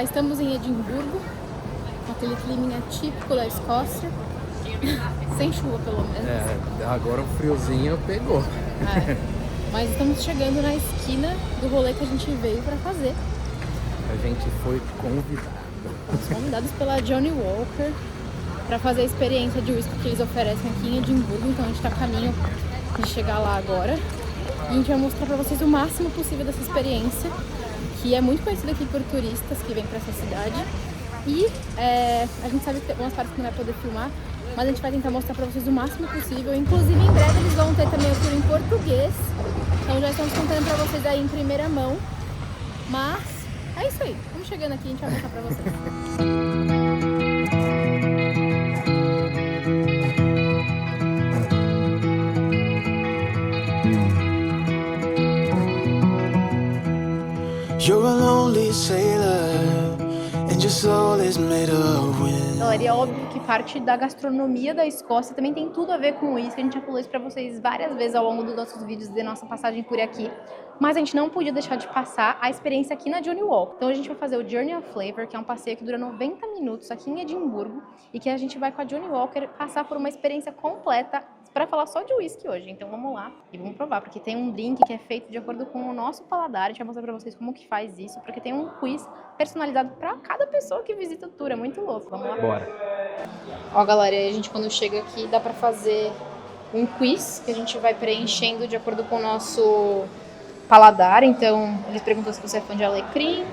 Já estamos em Edimburgo, com aquele climinha típico da Escócia. Sem chuva, pelo menos. Agora o friozinho pegou. Mas estamos chegando na esquina do rolê que a gente veio pra fazer. A gente foi convidado. Fomos convidados pela Johnnie Walker pra fazer a experiência de whisky que eles oferecem aqui em Edimburgo. Então a gente tá a caminho de chegar lá agora. E a gente vai mostrar pra vocês o máximo possível dessa experiência, que é muito conhecida aqui por turistas que vêm pra essa cidade. E a gente sabe que tem algumas partes que não vai poder filmar, mas a gente vai tentar mostrar pra vocês o máximo possível. Inclusive, em breve eles vão ter também o tour em português. Então já estamos contando pra vocês aí em primeira mão. Mas é isso aí. Vamos chegando aqui e a gente vai mostrar pra vocês. You're a lonely sailor, and your soul is made of wind. Galera, e é óbvio que parte da gastronomia da Escócia também tem tudo a ver com isso. A gente já falou isso pra vocês várias vezes ao longo dos nossos vídeos de nossa passagem por aqui. Mas a gente não podia deixar de passar a experiência aqui na Johnnie Walker. Então a gente vai fazer o Journey of Flavor, que é um passeio que dura 90 minutos aqui em Edimburgo. E que a gente vai com a Johnnie Walker passar por uma experiência completa para falar só de whisky hoje. Então vamos lá e vamos provar, porque tem um drink que é feito de acordo com o nosso paladar. A gente vai mostrar pra vocês como que faz isso, porque tem um quiz personalizado para cada pessoa que visita o tour. É muito louco. Vamos lá? Bora. Ó, galera, a gente quando chega aqui dá pra fazer um quiz que a gente vai preenchendo de acordo com o nosso paladar. Então eles perguntam se você é fã de alecrim,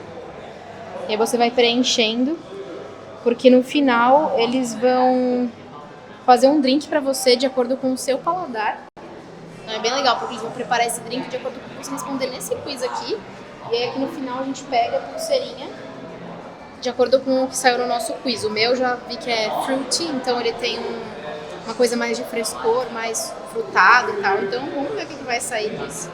e aí você vai preenchendo, porque no final eles vão fazer um drink pra você de acordo com o seu paladar. Então é bem legal, porque eles vão preparar esse drink de acordo com o que você responder nesse quiz aqui. E aí aqui no final a gente pega a pulseirinha de acordo com o que saiu no nosso quiz. O meu já vi que é fruity, então ele tem uma coisa mais de frescor, mais frutado e tal. Então vamos ver o que vai sair disso.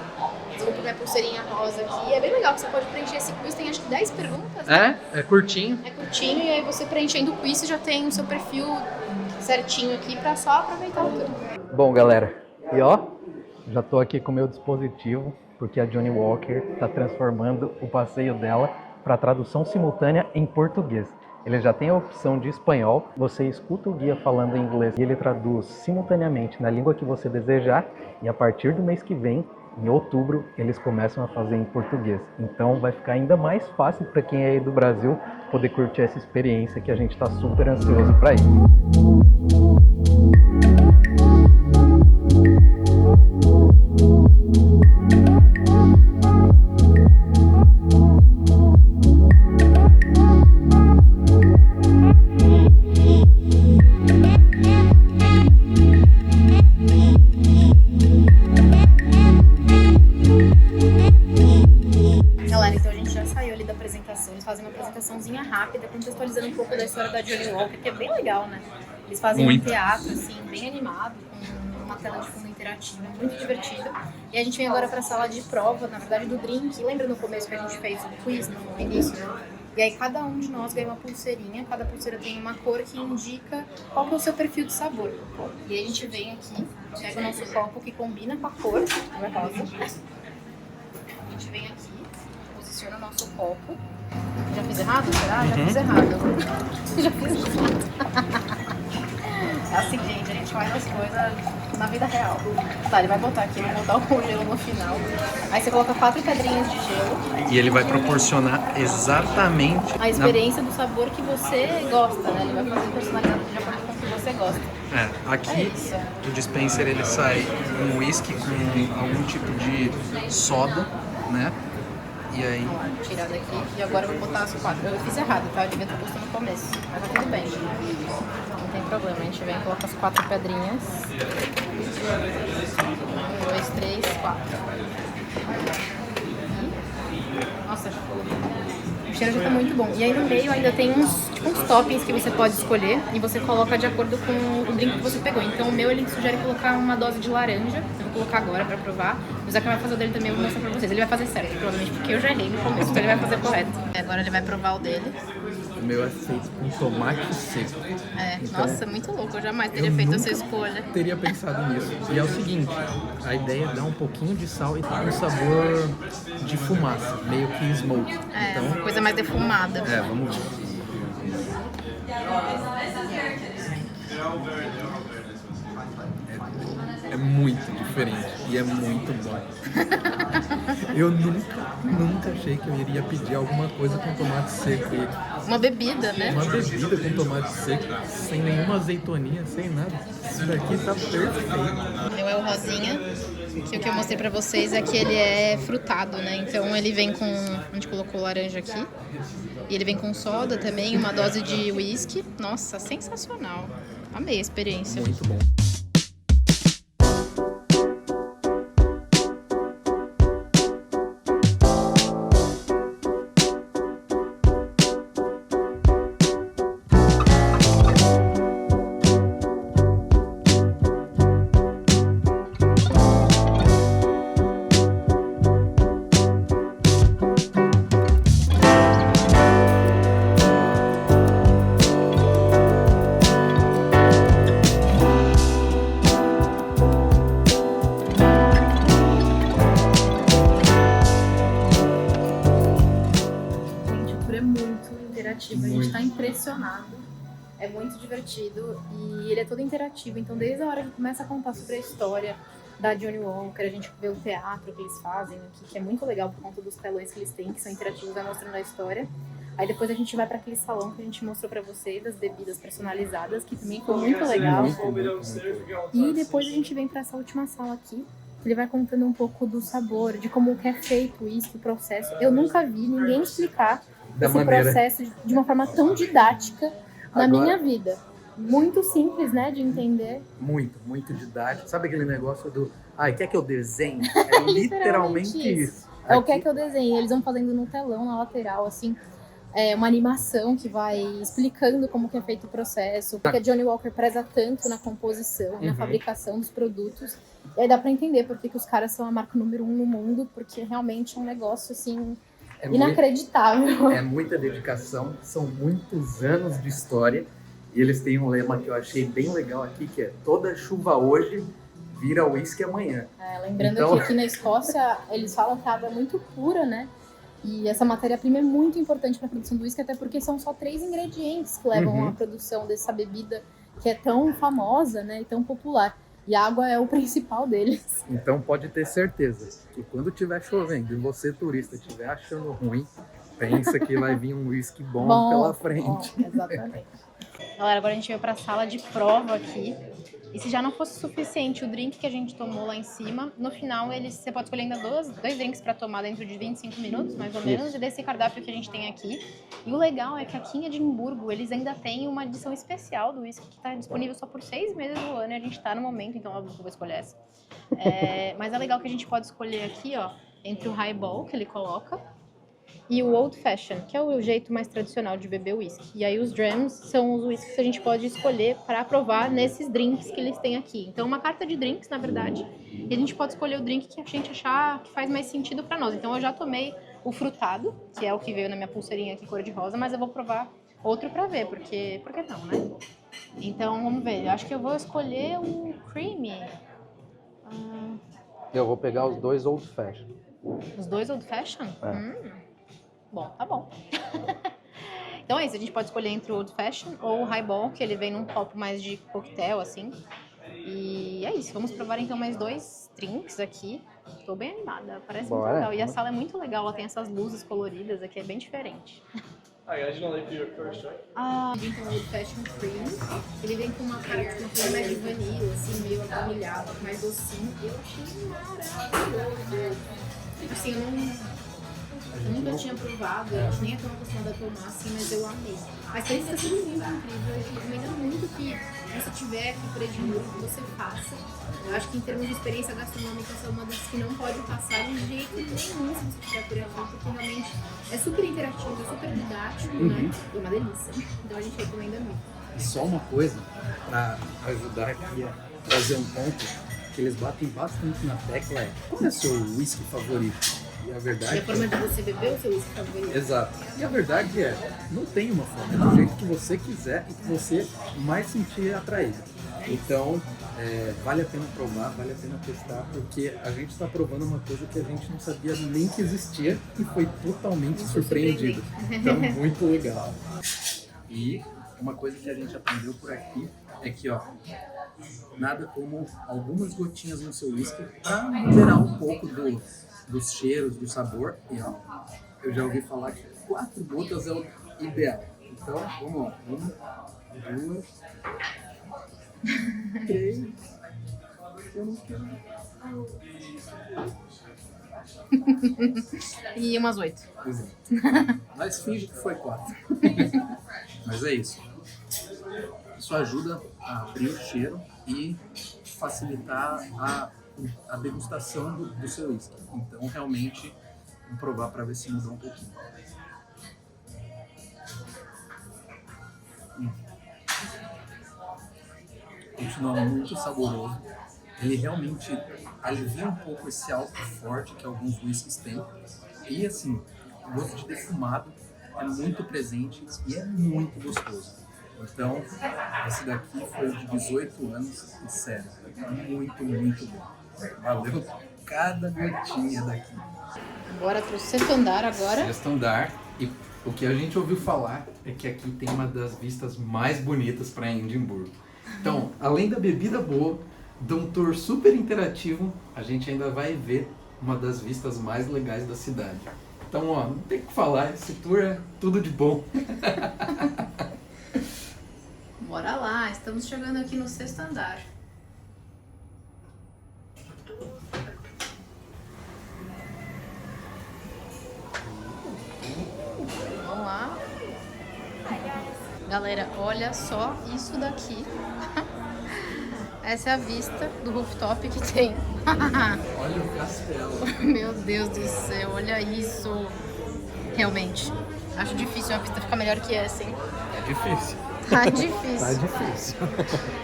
Eu vou pegar a pulseirinha rosa aqui. É bem legal que você pode preencher esse quiz. Tem acho que 10 perguntas, né? É curtinho. É curtinho, e aí você preenchendo o quiz, você já tem o seu perfil certinho aqui pra só aproveitar o tudo. Bom, galera, e ó, já tô aqui com o meu dispositivo, porque a Johnnie Walker tá transformando o passeio dela para tradução simultânea em português. Ele já tem a opção de espanhol, você escuta o guia falando em inglês e ele traduz simultaneamente na língua que você desejar, e a partir do mês que vem, em outubro, eles começam a fazer em português. Então vai ficar ainda mais fácil para quem é aí do Brasil poder curtir essa experiência que a gente está super ansioso para ir. Eles fazem uma apresentaçãozinha rápida, contextualizando um pouco da história da Johnnie Walker, que é bem legal, né? Eles fazem um teatro, assim, bem animado, com uma tela de fundo interativa, muito divertido. E a gente vem agora para a sala de prova, na verdade, do drink. Lembra no começo que a gente fez o quiz no início? E aí cada um de nós ganha uma pulseirinha, cada pulseira tem uma cor que indica qual que é o seu perfil de sabor. E aí a gente vem aqui, pega o nosso copo que combina com a cor, rosa. A gente vem aqui, posiciona o nosso copo. Já fiz errado? Será? Já fiz errado. Já fiz errado. É assim, gente, a gente faz as coisas na vida real. Tá, ele vai botar aqui, eu vou botar o gelo no final. Aí você coloca 4 pedrinhas de gelo. E ele vai proporcionar exatamente a experiência do sabor que você gosta, né? Ele vai fazer personalizado de acordo com o que você gosta. Aqui o dispenser ele sai um whisky com algum tipo de soda, né? E aí... Tirar daqui e agora eu vou botar as 4. Eu fiz errado, tá? Eu devia ter posto no começo. Mas tá tudo bem. Não tem problema. A gente vem e coloca as 4 pedrinhas. 1, 2, 3, 4. Nossa, o cheiro já tá muito bom. E aí no meio ainda tem uns toppings que você pode escolher e você coloca de acordo com o drink que você pegou. Então o meu ele sugere colocar uma dose de laranja. Eu vou colocar agora pra provar. O Zeca vai fazer o dele também, eu vou mostrar pra vocês. Ele vai fazer certo, provavelmente, porque eu já errei no começo, então ele vai fazer correto. Agora ele vai provar o dele. O meu é feito com tomate seco. Então, nossa, muito louco. Eu jamais teria feito essa escolha. Teria pensado nisso. E é o seguinte, a ideia é dar um pouquinho de sal e dar um sabor de fumaça, meio que smoke. É, Então, uma coisa mais defumada. vamos ver. É muito diferente e é muito bom. Eu nunca achei que eu iria pedir alguma coisa com tomate seco. Uma bebida, né? Uma bebida com tomate seco, sem nenhuma azeitoninha, sem nada. Isso daqui tá perfeito. É o rosinha, que o que eu mostrei pra vocês é que ele é frutado, né? Então ele vem com... A gente colocou laranja aqui. E ele vem com soda também, uma dose de whisky. Nossa, sensacional. Amei a experiência. Muito bom. A gente tá impressionado, é muito divertido e ele é todo interativo, então desde a hora que começa a contar sobre a história da Johnny Walker, a gente vê o teatro que eles fazem aqui, que é muito legal por conta dos telões que eles têm, que são interativos, vai mostrando a história. Aí depois a gente vai para aquele salão que a gente mostrou para vocês, das bebidas personalizadas, que também foi muito legal. E depois a gente vem para essa última sala aqui, que ele vai contando um pouco do sabor, de como que é feito isso, o processo. Eu nunca vi ninguém explicar esse processo de uma forma tão didática na minha vida. Muito simples, né, de entender. Muito didático. Sabe aquele negócio do... quer que eu desenhe? É literalmente isso. É o que é que eu desenhei. Eles vão fazendo no telão, na lateral, assim, uma animação que vai explicando como que é feito o processo, porque a Johnny Walker preza tanto na composição, na fabricação dos produtos. E aí dá pra entender por que os caras são a marca número 1 no mundo, porque realmente é um negócio, assim... inacreditável. É muita dedicação, são muitos anos de história e eles têm um lema que eu achei bem legal aqui, que é toda chuva hoje vira uísque amanhã. Lembrando que aqui na Escócia eles falam que a água é muito pura, né? E essa matéria-prima é muito importante para a produção do uísque, até porque são só 3 ingredientes que levam à produção dessa bebida que é tão famosa, né, e tão popular. E a água é o principal deles. Então pode ter certeza que quando estiver chovendo e você, turista, estiver achando ruim, pensa que vai vir um whisky bom pela frente. Exatamente. Galera, agora a gente veio para a sala de prova aqui. E se já não fosse suficiente o drink que a gente tomou lá em cima, no final você pode escolher ainda dois drinks para tomar dentro de 25 minutos, mais ou menos, e desse cardápio que a gente tem aqui. E o legal é que aqui em Edimburgo eles ainda têm uma edição especial do whisky que está disponível só por 6 meses do ano e a gente está no momento, então óbvio que eu vou escolher essa. Mas é legal que a gente pode escolher aqui, ó, entre o highball que ele coloca e o old fashion, que é o jeito mais tradicional de beber whisky. E aí os drams são os whiskies que a gente pode escolher para provar nesses drinks que eles têm aqui. Então uma carta de drinks, na verdade, e a gente pode escolher o drink que a gente achar que faz mais sentido para nós. Então eu já tomei o frutado, que é o que veio na minha pulseirinha aqui cor de rosa, mas eu vou provar outro para ver, porque não, né? Então vamos ver, eu acho que eu vou escolher o creamy. Eu vou pegar os 2 old fashion. Os 2 old fashion? Bom, tá bom. Então é isso, a gente pode escolher entre o old fashion ou o highball, que ele vem num copo mais de coquetel, assim. E é isso, vamos provar então mais 2 drinks aqui. Tô bem animada, parece muito legal. E a sala é muito legal, ela tem essas luzes coloridas aqui, é bem diferente. Hi guys, you know like your first drink? Então o old fashion cream, ele vem com uma cara de uma coisa mais de vanilla, assim, meio avermelhado, mais docinho. Eu achei maravilhoso. Assim, eu nunca tinha provado, a gente nem é tão acostumada a tomar assim, mas eu amei. Mas tem que ser muito incrível, eu recomendo muito que se tiver aqui por Edimburgo, que você faça. Eu acho que em termos de experiência gastronômica, essa é uma das que não pode passar de jeito nenhum se você estiver por aqui, porque realmente é super interativo, é super didático, né? E é uma delícia. Então a gente recomenda muito. Só uma coisa para ajudar aqui a trazer um ponto que eles batem bastante na tecla é: qual é o seu whisky favorito? E a verdade é a forma de você beber o seu whisky favorito. Exato. E a verdade não tem uma forma, é do jeito que você quiser e que você mais sentir atraído. Então, vale a pena provar, vale a pena testar, porque a gente está provando uma coisa que a gente não sabia nem que existia e foi totalmente surpreendido. Então, muito legal. E uma coisa que a gente aprendeu por aqui é que, ó, nada como algumas gotinhas no seu whisky para liberar um pouco dos cheiros, do sabor. E, ó, eu já ouvi falar que 4 gotas é o ideal. Então, vamos lá. 1, 2, 3. Eu não quero. E umas 8. Exato. Mas finge que foi 4. Mas é isso. Isso ajuda a abrir o cheiro e facilitar a degustação do seu whisky. Então, realmente, vamos provar para ver se mudou um pouquinho. Continua muito saboroso. Ele realmente alivia um pouco esse álcool forte que alguns whiskies têm. E assim, o gosto de defumado é muito presente e é muito gostoso. Então, esse daqui foi o de 18 anos e sério, muito, muito bom. Valeu cada gotinha daqui. Bora pro sexto andar agora. Sexto andar, e o que a gente ouviu falar é que aqui tem uma das vistas mais bonitas para Edimburgo. Então, além da bebida boa, de um tour super interativo, a gente ainda vai ver uma das vistas mais legais da cidade. Então, ó, não tem o que falar, esse tour é tudo de bom. Bora lá, estamos chegando aqui no sexto andar. Vamos lá. Galera, olha só isso daqui. Essa é a vista do rooftop que tem. Olha o castelo. Meu Deus do céu, olha isso. Realmente, acho difícil a vista ficar melhor que essa, hein? É difícil. Tá difícil. Tá difícil.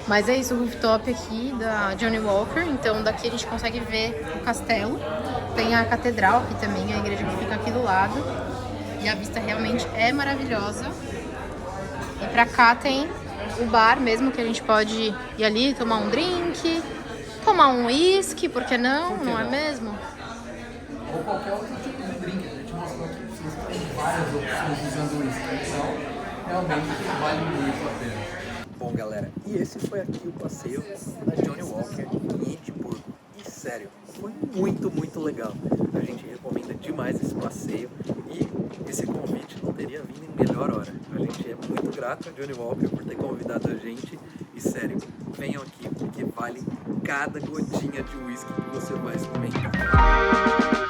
Mas é isso, o rooftop aqui da Johnnie Walker. Então daqui a gente consegue ver o castelo. Tem a catedral aqui também, a igreja que fica aqui do lado. E a vista realmente é maravilhosa. E pra cá tem o bar mesmo, que a gente pode ir ali tomar um drink, tomar um uísque, por que não? Não é mesmo? Ou qualquer outro tipo de drink. A gente mostrou aqui que vocês têm várias opções usando isso. Então, realmente vale muito a pena. Bom, galera, e esse foi aqui o passeio da Johnnie Walker em Edimburgo. E sério, foi muito, muito legal. A gente recomenda demais esse passeio e esse convite não teria vindo em melhor hora. A gente é muito grato a Johnnie Walker por ter convidado a gente. E sério, venham aqui porque vale cada gotinha de uísque que você vai experimentar.